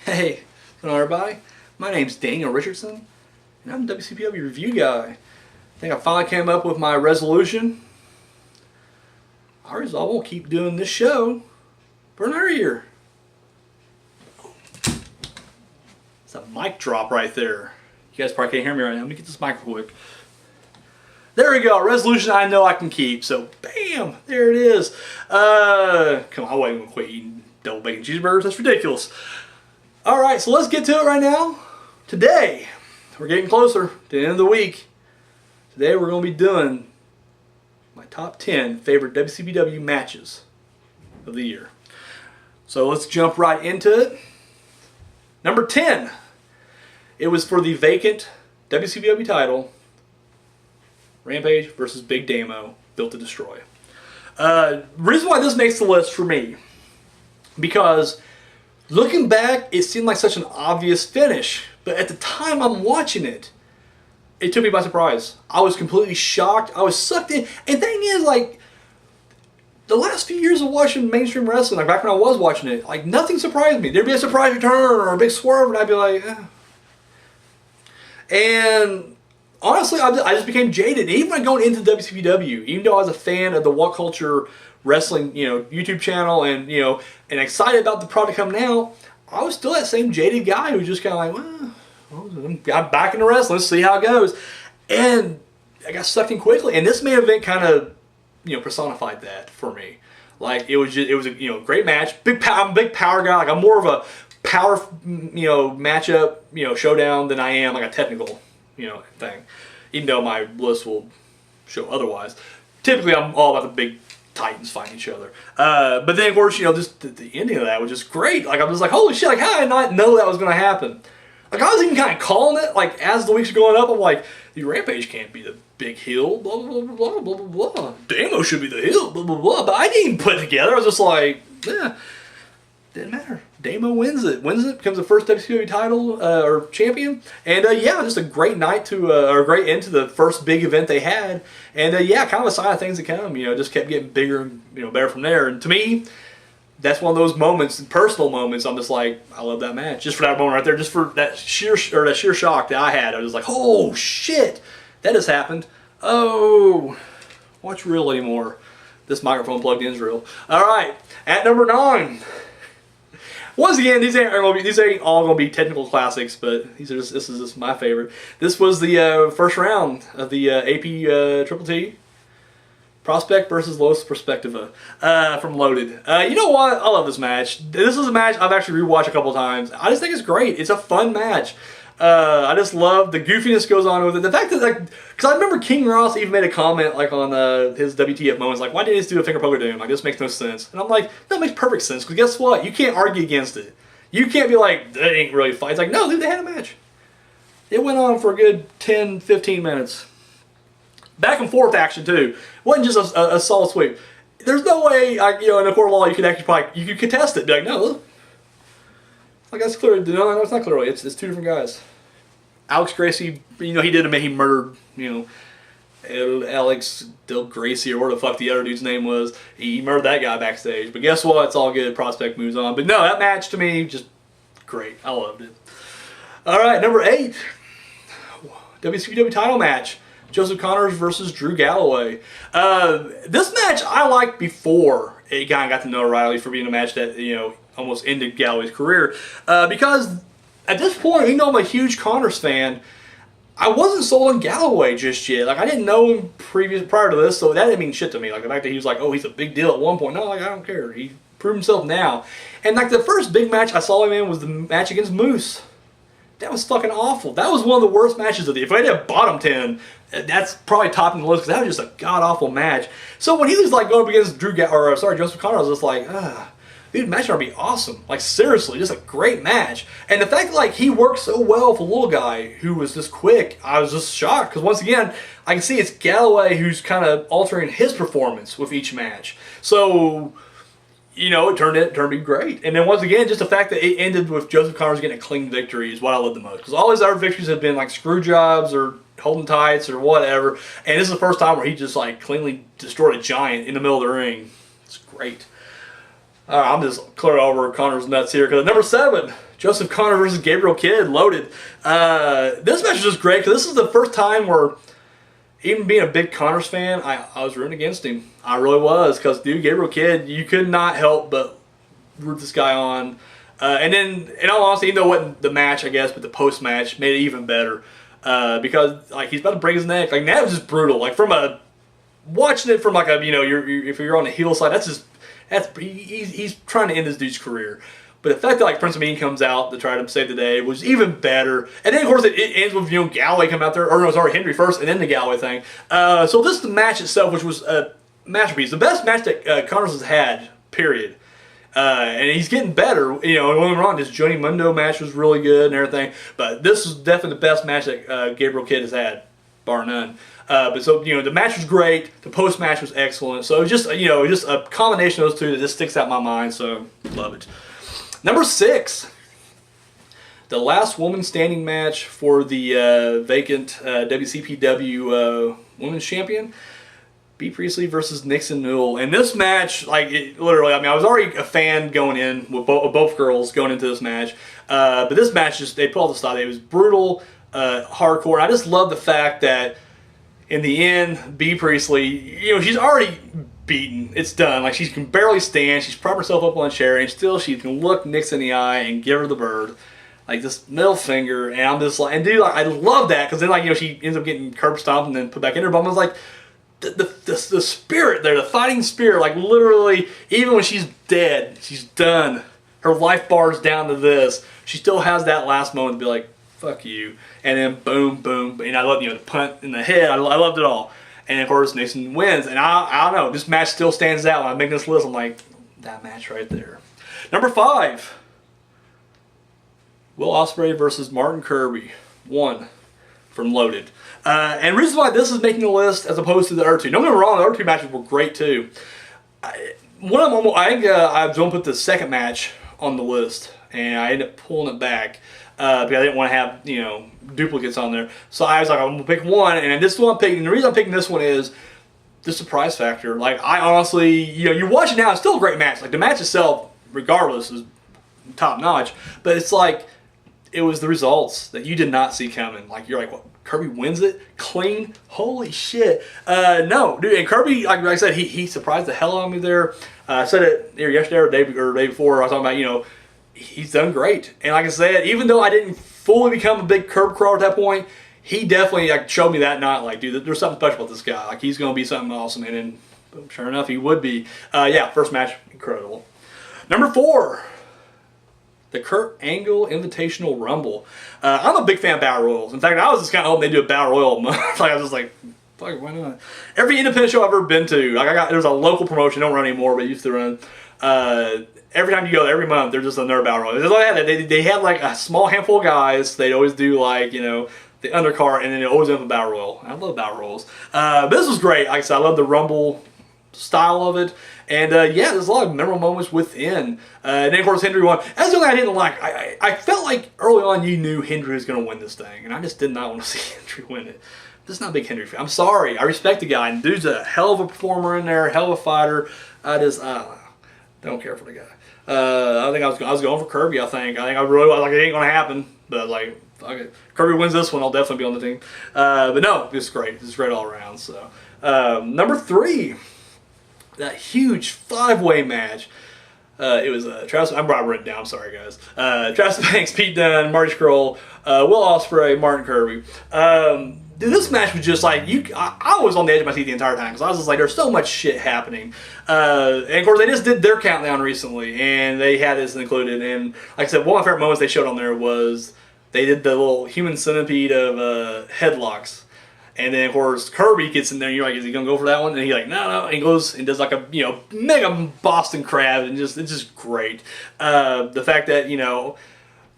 Hey, what's going on, everybody? My name's Daniel Richardson, and I'm the WCPW review guy. I think I finally came up with my resolution. I resolve I'll keep doing this show for another year. It's a mic drop right there. You guys probably can't hear me right now. Let me get this mic real quick. There we go. A resolution I know I can keep. So, bam! There it is. Come on, I wasn't going to quit eating double bacon cheeseburgers. That's ridiculous. Alright, so let's get to it right now. Today, we're getting closer to the end of the week. Today we're going to be doing my top 10 favorite WCPW matches of the year. So let's jump right into it. Number 10. It was for the vacant WCPW title, Rampage versus Big Damo, Built to Destroy. Reason why this makes the list for me, because looking back, it seemed like such an obvious finish, but at the time I'm watching it, it took me by surprise. I was completely shocked. I was sucked in. And the thing is, like, the last few years of watching mainstream wrestling, like back when I was watching it, like nothing surprised me. There'd be a surprise return or a big swerve, and I'd be like, eh. And honestly, I just became jaded. Even when going into WCPW, even though I was a fan of the What Culture Wrestling, YouTube channel, and and excited about the product coming out, I was still that same jaded guy who was just kind of like, well, I'm back into wrestling. Let's see how it goes. And I got sucked in quickly. And this main event kind of, personified that for me. Like it was a great match. I'm a big power guy. Like I'm more of a power, matchup, showdown than I am like a technical, thing. Even though my list will show otherwise. Typically, I'm all about the big Titans fighting each other. But then, of course, just the ending of that was just great. Like, I was like, holy shit, like, how did I not know that was going to happen? Like, I was even kind of calling it, like, as the weeks are going up, I'm like, the Rampage can't be the big heel, blah, blah, blah, blah, blah, blah. Damo should be the heel, blah, blah, blah. But I didn't even put it together. I was just like, didn't matter. Damo wins it, becomes the first WCW title or champion, and just a great night or a great end to the first big event they had, and kind of a sign of things to come. Just kept getting bigger and better from there. And to me, that's one of those moments, personal moments. I'm just like, I love that match, just for that moment right there, just for that sheer shock that I had. I was like, oh shit, that has happened. Oh, what's real anymore? This microphone plugged in is real. All right, at number 9. Once again, these ain't all going to be technical classics, but this is just my favorite. This was the first round of the AP Triple T. Prospect versus Los Perspectiva from Loaded. You know what? I love this match. This is a match I've actually rewatched a couple times. I just think it's great. It's a fun match. I just love the goofiness goes on with it. The fact that, like, because I remember King Ross even made a comment, like, on his WTF moments, like, why didn't he just do a finger poker to him? Like, this makes no sense. And I'm like, that makes perfect sense, because guess what? You can't argue against it. You can't be like, that ain't really fight. It's like, no, dude, they had a match. It went on for a good 10, 15 minutes. Back and forth action, too. It wasn't just a solid sweep. There's no way, in a court of law, you could actually you could contest it. Be like, no, like that's clear. No, it's not clearly. It's two different guys. Alex Gracie, he did he murdered, Alex Del Gracie or whatever the fuck the other dude's name was. He murdered that guy backstage. But guess what? It's all good. Prospect moves on. But no, that match to me just great. I loved it. All right, number 8, WCPW title match. Joseph Connors versus Drew Galloway. This match I liked before it kind of got to notoriety for being a match that almost ended Galloway's career, because at this point, even though I'm a huge Connors fan, I wasn't sold on Galloway just yet. Like, I didn't know him prior to this, so that didn't mean shit to me. Like, the fact that he was like, oh, he's a big deal at one point. No, like, I don't care. He proved himself now. And, like, the first big match I saw him in was the match against Moose. That was fucking awful. That was one of the worst matches of the year. If I had a bottom 10, that's probably topping the list, because that was just a god-awful match. So when he was, like, going up against Joseph Connors, I was just like, dude, match would be awesome. Like, seriously, just a great match. And the fact that, like, he worked so well for a little guy who was this quick, I was just shocked. Because once again, I can see it's Galloway who's kind of altering his performance with each match. So, it turned out to be great. And then once again, just the fact that it ended with Joseph Connors getting a clean victory is what I love the most. Because all his other victories have been, like, screw jobs or holding tights or whatever. And this is the first time where he just, like, cleanly destroyed a giant in the middle of the ring. It's great. I'm just clearing over Connor's nuts here because number 7, Joseph Connor versus Gabriel Kidd, loaded. This match is just great because this is the first time where, even being a big Connors fan, I was rooting against him. I really was because, dude, Gabriel Kidd, you could not help but root this guy on. And then, in all honesty, even though it wasn't the match, I guess, but the post-match made it even better. Because, like, he's about to break his neck. Like, that was just brutal. Like, watching it from, like, if you're on the heel side, he's trying to end this dude's career. But the fact that, like, Prince Amin comes out to try to save the day was even better. And then, of course, it ends with, Galloway coming out there. Or no, sorry, Henry first, and then the Galloway thing. So this is the match itself, which was a masterpiece. The best match that Connors has had, period. And he's getting better. Don't get me wrong, this Johnny Mundo match was really good and everything. But this is definitely the best match that Gabriel Kidd has had, bar none. But so, the match was great. The post-match was excellent. So it was just, just a combination of those two that just sticks out in my mind. So, love it. Number 6, the last woman standing match for the vacant WCPW Women's Champion, Bea Priestley versus Nixon Newell. And this match, literally, I was already a fan going in with both girls going into this match. But this match, they put all the style. It was brutal, hardcore. I just love the fact that in the end, Bea Priestley, she's already beaten. It's done. Like, she can barely stand. She's propped herself up on a chair, and still she can look Nixon in the eye and give her the bird. Like, this middle finger. And I'm just like, and dude, I love that. Because then, she ends up getting curb stomped and then put back in her. But I was like, the spirit there, the fighting spirit, like, literally, even when she's dead, she's done. Her life bar's down to this. She still has that last moment to be like, fuck you. And then boom, boom. And I love, the punt in the head. I loved it all. And of course, Nixon wins. And I don't know, this match still stands out. When I'm making this list, I'm like, that match right there. Number 5, Will Ospreay versus Martin Kirby. 1 from Loaded. And the reason why this is making the list as opposed to the other two. Don't get me wrong, the other two matches were great too. One of them, I think I was going to put the second match on the list. And I ended up pulling it back. Because I didn't want to have, duplicates on there. So I was like, I'm going to pick one, and this is the one I'm picking. And the reason I'm picking this one is the surprise factor. Like, I honestly, you watch it now, it's still a great match. Like, the match itself, regardless, is top notch. But it's like, it was the results that you did not see coming. Like, you're like, what? Kirby wins it clean? Holy shit. No, dude, and Kirby, like I said, he surprised the hell out of me there. I said it here yesterday or the day before. I was talking about, he's done great. And like I said, even though I didn't fully become a big curb crawler at that point, he definitely showed me that night, like, dude, there's something special about this guy. Like, he's going to be something awesome. And then, boom, sure enough, he would be. Yeah, first match, incredible. Number 4, the Kurt Angle Invitational Rumble. I'm a big fan of Battle Royals. In fact, I was just kind of hoping they do a Battle Royal month. Like, I was just like, fuck, why not? Every independent show I've ever been to, like, there's a local promotion, don't run anymore, but I used to run. Every time you go, every month, they're just another Battle Royal. They had like a small handful of guys. They'd always do like, the undercard, and then they always end up a Battle Royal. I love Battle Royals. But this was great. Like I said, I love the Rumble style of it. And yeah, there's a lot of memorable moments within. And then, of course, Hendry won. That's the only thing I didn't like. I felt like early on you knew Hendry was going to win this thing. And I just did not want to see Hendry win it. I'm just not a big Hendry fan. I'm sorry. I respect the guy. And dude's a hell of a performer in there, hell of a fighter. I don't care for the guy. I think I was going for Kirby. I think I really was like, it ain't gonna happen. But like, fuck it. Kirby wins this one, I'll definitely be on the team. But no, it's great. It's great all around. So number 3, that huge 5-way match. It was Travis. I brought it down. I'm sorry, guys. Travis Banks, Pete Dunne, Marty Scurll, Will Ospreay, Martin Kirby. Dude, this match was just like, I was on the edge of my seat the entire time because I was just like, there's so much shit happening. And of course, they just did their countdown recently, and they had this included. And like I said, one of my favorite moments they showed on there was they did the little human centipede of headlocks. And then, of course, Kirby gets in there, and you're like, is he going to go for that one? And he's like, no. And he goes and does like a, mega Boston Crab, and it's just great. The fact that,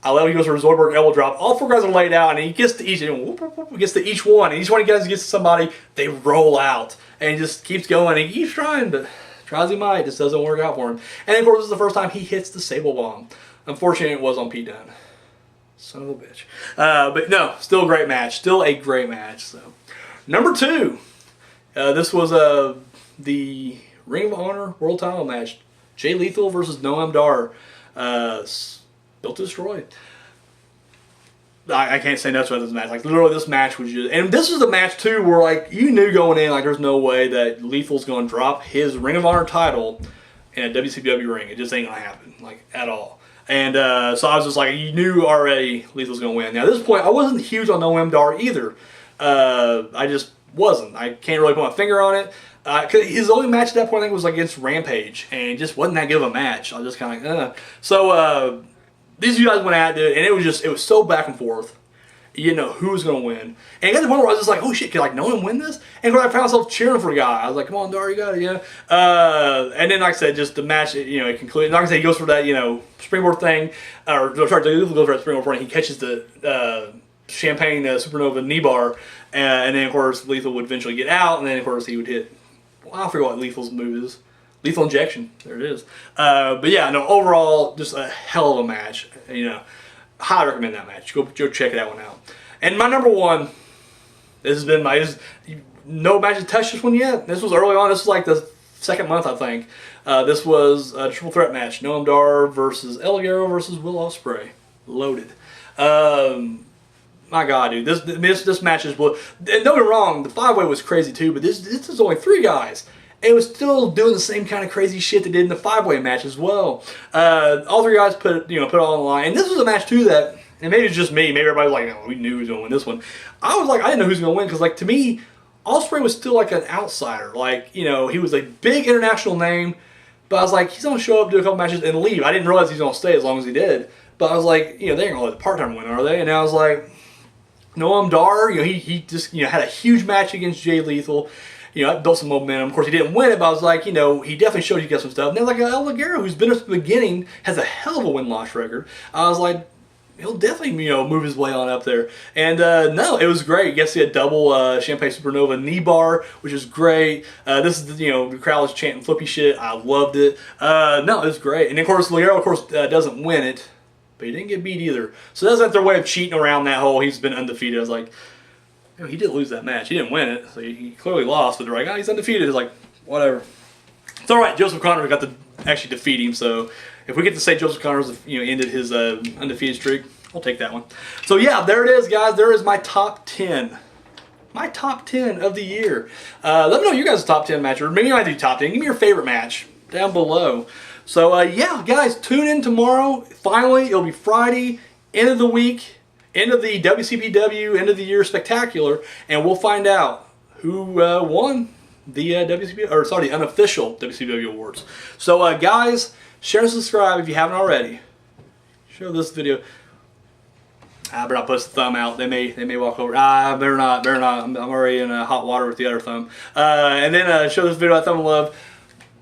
I love he goes for a Zoidberg elbow drop. All 4 guys are laid out, and he gets to each one. And each one he gets to somebody, they roll out. And he just keeps going. And he keeps trying, but try as he might, it just doesn't work out for him. And then, of course, this is the first time he hits the Sable Bomb. Unfortunately, it was on Pete Dunne. Son of a bitch. But no, still a great match. Still a great match. So, number 2. This was the Ring of Honor World Title match. Jay Lethal versus Noam Dar. Built to destroy. I can't say nothing about this match. Like, literally, this match was just... And this was a match, too, where, like, you knew going in, like, there's no way that Lethal's going to drop his Ring of Honor title in a WCPW ring. It just ain't going to happen, like, at all. And so I was just like, you knew already Lethal's going to win. Now, at this point, I wasn't huge on Noam Dar either. I just wasn't. I can't really put my finger on it. Cause his only match at that point, I think, was against Rampage. And it just wasn't that good of a match. I was just kind of like, So, these guys went at it, and it was so back and forth. You didn't know who was going to win. And I got to the point where I was just like, oh shit, can like no one win this? And when I found myself cheering for the guy, I was like, come on, Dar, you got it, yeah. And then, like I said, just the match, it concluded. Like I said, he goes for that, springboard thing, or sorry, he goes for that springboard point. He catches the champagne supernova knee bar, and then, of course, Lethal would eventually get out, and then, of course, he would hit, I forget what Lethal's move is. Lethal injection. There it is. But yeah, no, overall, just a hell of a match. Highly recommend that match. Go check that one out. And my number one, this has been no match has touched this one yet. This was early on. This was like the second month, I think. This was a triple threat match. Noam Dar versus El Ligero versus Will Ospreay. Loaded. My God, dude. This match is... Don't get me wrong, the 5-way was crazy too, but this is only 3 guys. And it was still doing the same kind of crazy shit they did in the 5-way match as well. All 3 guys put it all on the line. And this was a match too that, and maybe it's just me, maybe everybody was like, no, we knew he was going to win this one. I was like, I didn't know who was going to win because, like, to me, Ospreay was still like an outsider. Like, he was a big international name, but I was like, he's going to show up, do a couple matches, and leave. I didn't realize he's going to stay as long as he did. But I was like, they ain't going to let the part-time win, are they? And I was like, Noam Dar, he just, had a huge match against Jay Lethal. It built some momentum. Of course, he didn't win it, but I was like, he definitely showed you guys some stuff. And then, like, El Ligero, who's been at the beginning, has a hell of a win-loss record. I was like, he'll definitely, move his way on up there. And, no, it was great. Yes, he had double Champagne Supernova knee bar, which is great. This is, the crowd was chanting flippy shit. I loved it. No, it was great. And, of course, Ligero, doesn't win it, but he didn't get beat either. So that's like their way of cheating around that whole he's been undefeated. I was like... He did lose that match. He didn't win it, so he clearly lost. But they're like, he's undefeated. It's like, whatever. It's all right. Joseph Connors got to actually defeat him. So if we get to say Joseph Connors, ended his undefeated streak, I'll take that one. So yeah, there it is, guys. There is my top 10. My top 10 of the year. Let me know your guys' top 10 match, or maybe you might do top 10. Give me your favorite match down below. So yeah, guys, tune in tomorrow. Finally, it'll be Friday, end of the week. End of the WCPW, end of the year spectacular, and we'll find out who won the the unofficial WCPW awards. So guys, share and subscribe if you haven't already. Share this video. I better not post the thumb out. They may walk over. Better not. I'm already in hot water with the other thumb. And then show this video a thumb of love.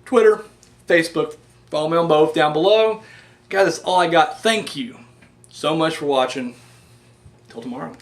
Twitter, Facebook. Follow me on both down below. Guys, that's all I got. Thank you so much for watching. Till tomorrow.